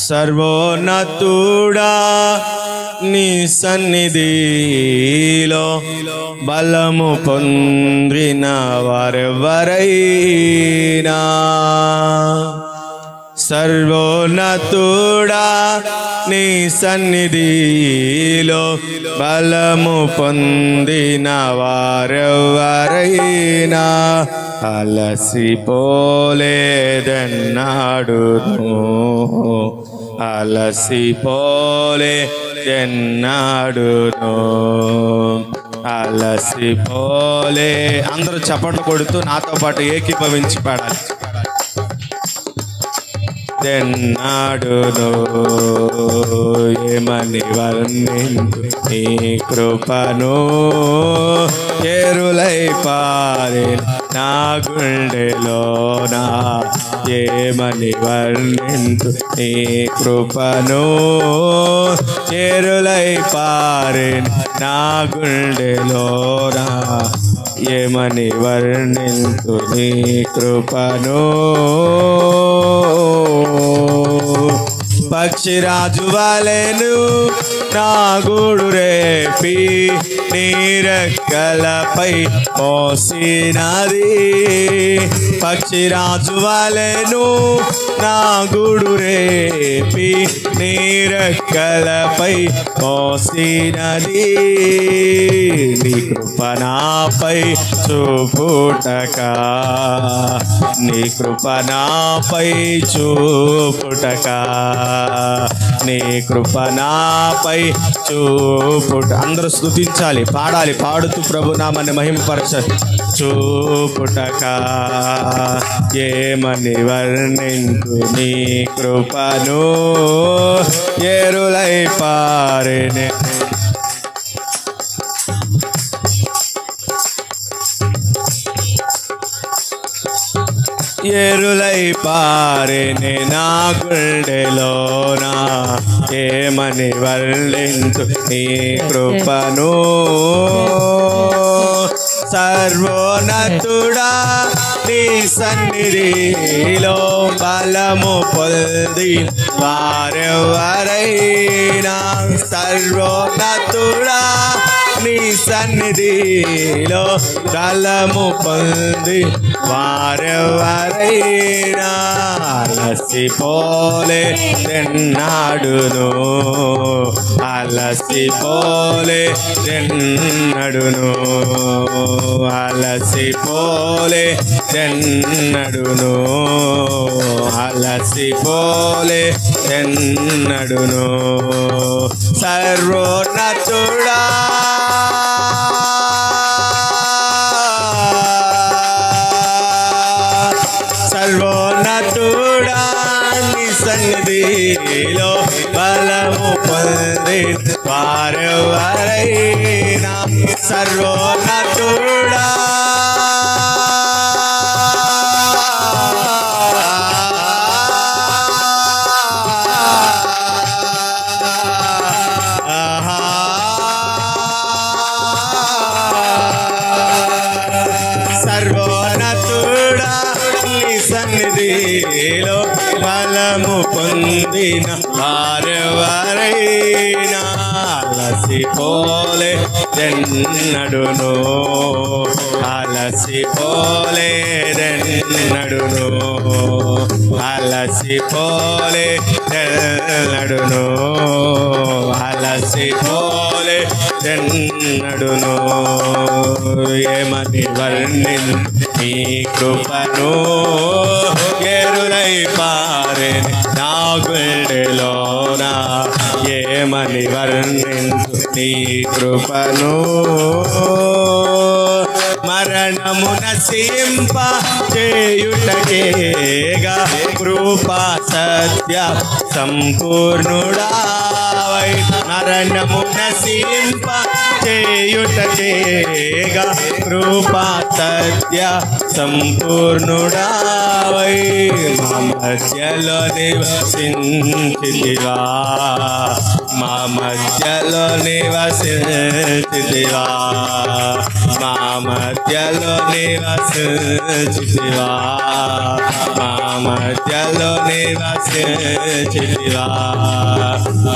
సర్వోన్నతుడా నీ సన్నిధిలో బలము పొందిన వారెవరైనా, సర్వోన్నతుడా నీ సన్నిధిలో బలము పొందిన వారెవరైనా అలసిపోలేదన్నాడును, అలసిపోలేదన్నాడును, అలసిపోలే. అందరూ చప్పట్లు కొడుతూ నాతో పాటు ఏకీభవించి పాడాలి. తెన్నాడును ఏమని వర్ణింతు నీ కృపను, చేరులై పారిన నా గుండెలోన, ఏమని వర్ణింతు నీ కృపను, చేరులై పారిన నా గుండెలోన, ఏమని వర్ణింతు నీ కృపను. పక్షిరాజు వలెను నా గూడు రేపి నీ రెక్కలపై మోసినది, పక్షిరాజు వలెను నా గూడు రేపి నీ రెక్కలపై మోసినది, నీ కృప నాపై చూపుటకా, నీ కృప నాపై చూపుటకా, నీ కృప నాపై చూపుట. అందరూ స్తుతించాలి, పాడాలి, పాడుతూ ప్రభునామాన్ని మహిమపరచాలి. చూపుటకా ఏమని వర్ణింతు నీ కృపను, ఏరులై పారెనే ఏరులై పారెనే నా గుండెలోన, ఏమని వర్ణింతు నీ కృపను. సర్వోన్నతుడా నీ సన్నిధిలో బలము పొంది వారెవరైనా, సర్వోన్నతుడా నీ సన్నిధిలో బలము పొంది వారెవరైనా అలసిపోలేదన్నాడును, అలసిపోలేదన్నాడును, అలసిపోలేదన్నాడును, అలసిపోలేదన్నాడును. సర్వోన్నతుడా సర్వోన్నతుడా నీ సన్నిధిలో బలము పొంది వారెవరైనా, సర్వోన్నతుడా సర్వోన్నతుడా నీ సన్నిధిలో బలము పొందిన వారెవరైనా అలసిపోలేదన్నాడును, అలసిపోలేదన్నాడును, అలసిపోలేదన్నాడును, అలసిపోలేదన్నాడును, ఏమని వర్ణింతు నీ కృపను, ఏరులై పారెనే నా గుండెలోన, ఏమని వర్ణింతు నీ కృపను. మరణము నశింప చేయుటకేగా కృపా సత్య సంపూర్ణుడావై, మరణము నశింప చేయుటకేగా కృపా సత్య సంపూర్ణుడావై మా మధ్యలో నివసించితివా మా మధ్యలో నివసించితివా మా మధ్యలో నివసించితివా మా మధ్యలో నివసించితివా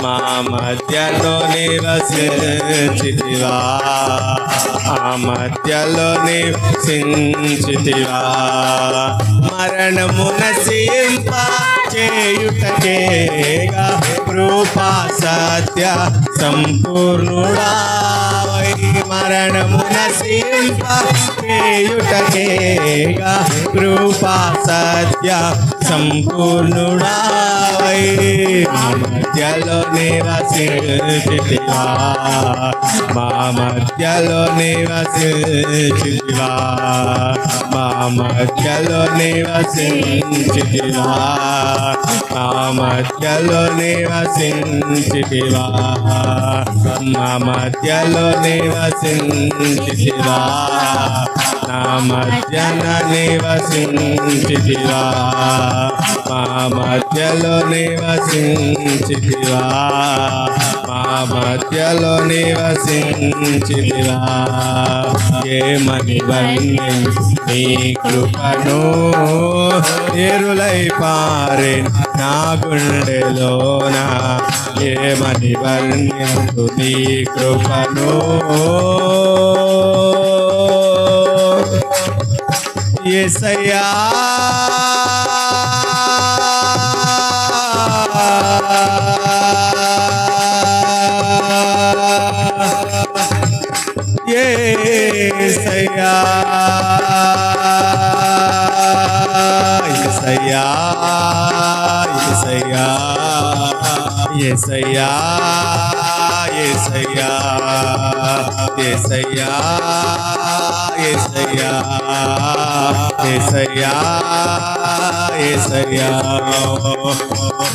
మా మధ్యలో నివసించితివా మా మధ్యలో నివసించితివా మరణము నశింప చేయుటకేగా కృపా సత్య సంపూర్ణుడావై మరణము నశింప చేయుటకేగా కృపా సత్య సంపూర్ణుడావై మా మధ్యలో నివసించితివా మా మధ్యలో నివసించితివా మా మధ్యలో నివసించితివా మా మధ్యలో నివసించితివా మా మధ్యలో నివసించితివా నా మధ్యన నివసించితివా మా మధ్యలో నివసించితివా మా మధ్యలో నివసించితివా ఏమని వర్ణి నీ కృపను ఏరులై పారే నా గుండెలోన ఏమని వర్ణించు నీ కృపను యేసయ్యా యేసయ్యా యేసయ్యా యేసయ్యా యేసయ్యా యేసయ్యా యేసయ్యా యేసయ్యా యేసయ్యా యేసయ్యా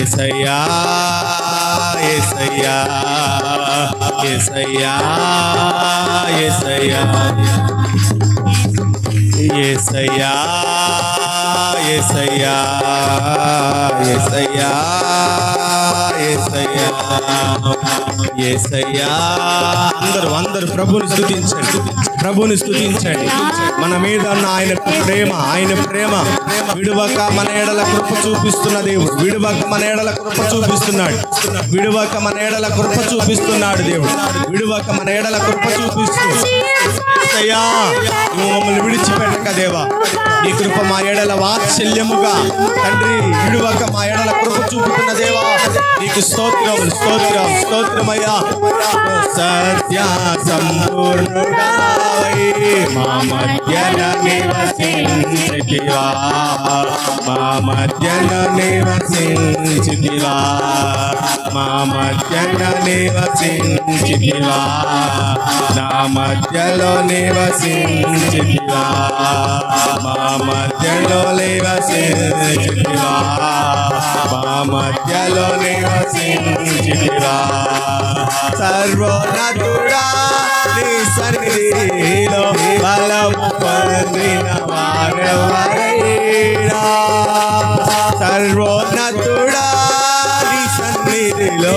యేసయ్యా యేసయ్యా యేసయ్యా యేసయ్యా యేసయ్యా యేసయ్యా యేసయ్యా యేసయ్యా అందరూ ప్రభువుని స్తుతించండి ప్రభువుని స్తుతించండి మన మీద ఉన్న ఆయన ప్రేమ విడువక మన ఎడల కృప చూపిస్తున్న దేవుడు విడువక మన ఎడల కృప చూపిస్తున్నాడు విడువక మన ఎడల కృప చూపిస్తున్నాడు దేవుడు విడువక మన ఎడల కృప చూపిస్తూ అయ్యా నువ్వు మమ్మల్ని విడిచిపెట్టక దేవా నీ కృప మా ఎడల వాత్సల్యముగా తండ్రి విడువక మా ఎడల కృప చూపుతున్న దేవా నీకు స్తోత్రమయ్యా సత్య సంపూర్ణుడావై మా మధ్యన నివసించితివా మా మధ్యన నివసించితివా మా మధ్యన నివసించితివా నా మధ్యలో నివసించితివా మా మధ్యలో నివసించితివా మా మధ్యలో నివసించితివా సర్వోన్నతుడా నీ సన్నిధిలో బలము పొందిన వారెవరైనా సర్వోన్నతుడా నీ సన్నిధిలో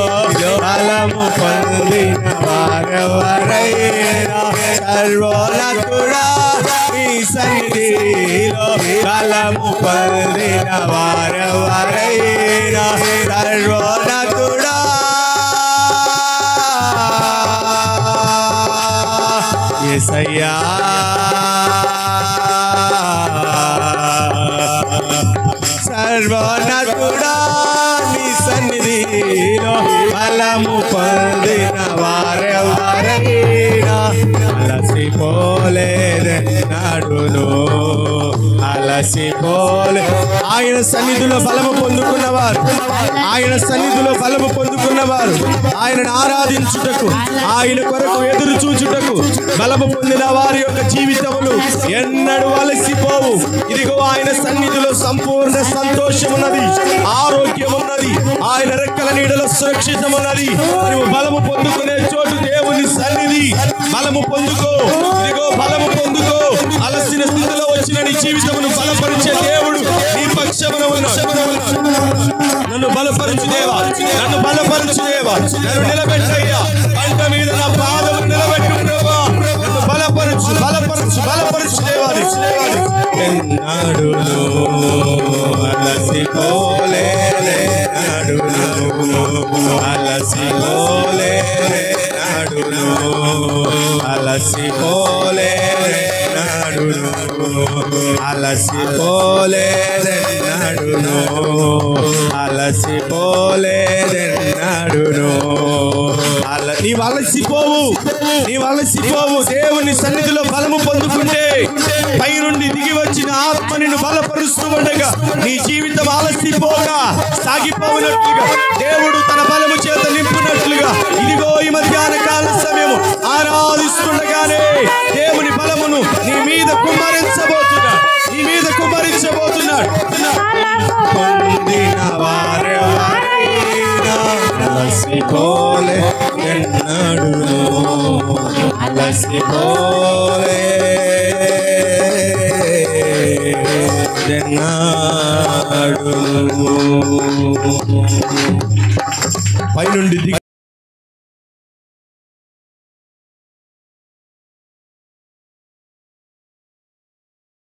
బలము పొందిన వారెవరైనా సర్వోన్నతుడా నీ సన్నిధిలో బలము పొందిన వారెవరైనా సర్వోన్నతుడా యేసయ్యా సర్వోన్నతుడా నీ సన్నిధిలో బలము పొందిన వారెవరైనా అలసిపోలేదెన్నడును అలసిపోలే ఆయన సన్నిధిలో బలము పొందుకున్నవారు ఆయనను ఆరాధించుటకు ఆయన కొరకు ఎదురు చూచుటకు బలము పొందిన వారి యొక్క జీవితములు ఎన్నడూ అలసిపోవు ఇదిగో ఆయన సన్నిధిలో సంపూర్ణ సంతోషమున్నది ఆరోగ్యమున్నది ఆయన రెక్కల నీడలో సురక్షితమున్నది నువ్వు బలము పొందుకునే చోటు దేవుని సన్నిధి. బలము పొందుకో, ఇదిగో బలము పొందుకో. అలసిన స్థితిలో వచ్చిన నీ జీవితమును బలపరిచే దేవుడు నీ పక్షమున ఉన్నాడు. నన్ను బలపరచు దేవా, నన్ను బలపరచు దేవా, నన్ను నిలబెట్టయ్యా. పంట మీద నా పాదము నిలబెట్టు ప్రభువా. నన్ను బలపరచు, బలపరచు, బలపరచు దేవాని. ఎన్నాడును అలసిపోలే నాడును, అలసిపోలే నాడును, అలసిపోలే నాడును, అలసిపోలే నాడును, అలసిపోలే నాడును. నీవు అలసిపోవు, నీవు అలసిపోవు. దేవుని సన్నిధిలో బలము పొందుకుంటే పైనుండి దిగి వచ్చిన ఆత్మ నిన్ను బలపరుస్తూ ఉండగా నీ జీవితం అలసిపోగా సాగిపోవునట్లుగా, దేవుడు తన బలము చేత నింపునట్లుగా, ఇదిగో ఈ మధ్యాహ్న కాల సమయము ఆరాధిస్తుండగానే దేవుని బలమును నీ మీద కుమ్మరించబోతున్నాడు, నీ మీద కుమ్మరించబోతున్నాడు. పొందిన వారెవరైనా అలసిపోలే ఎన్నడును, అలసిపోలే ఎన్నడును. పైనుండి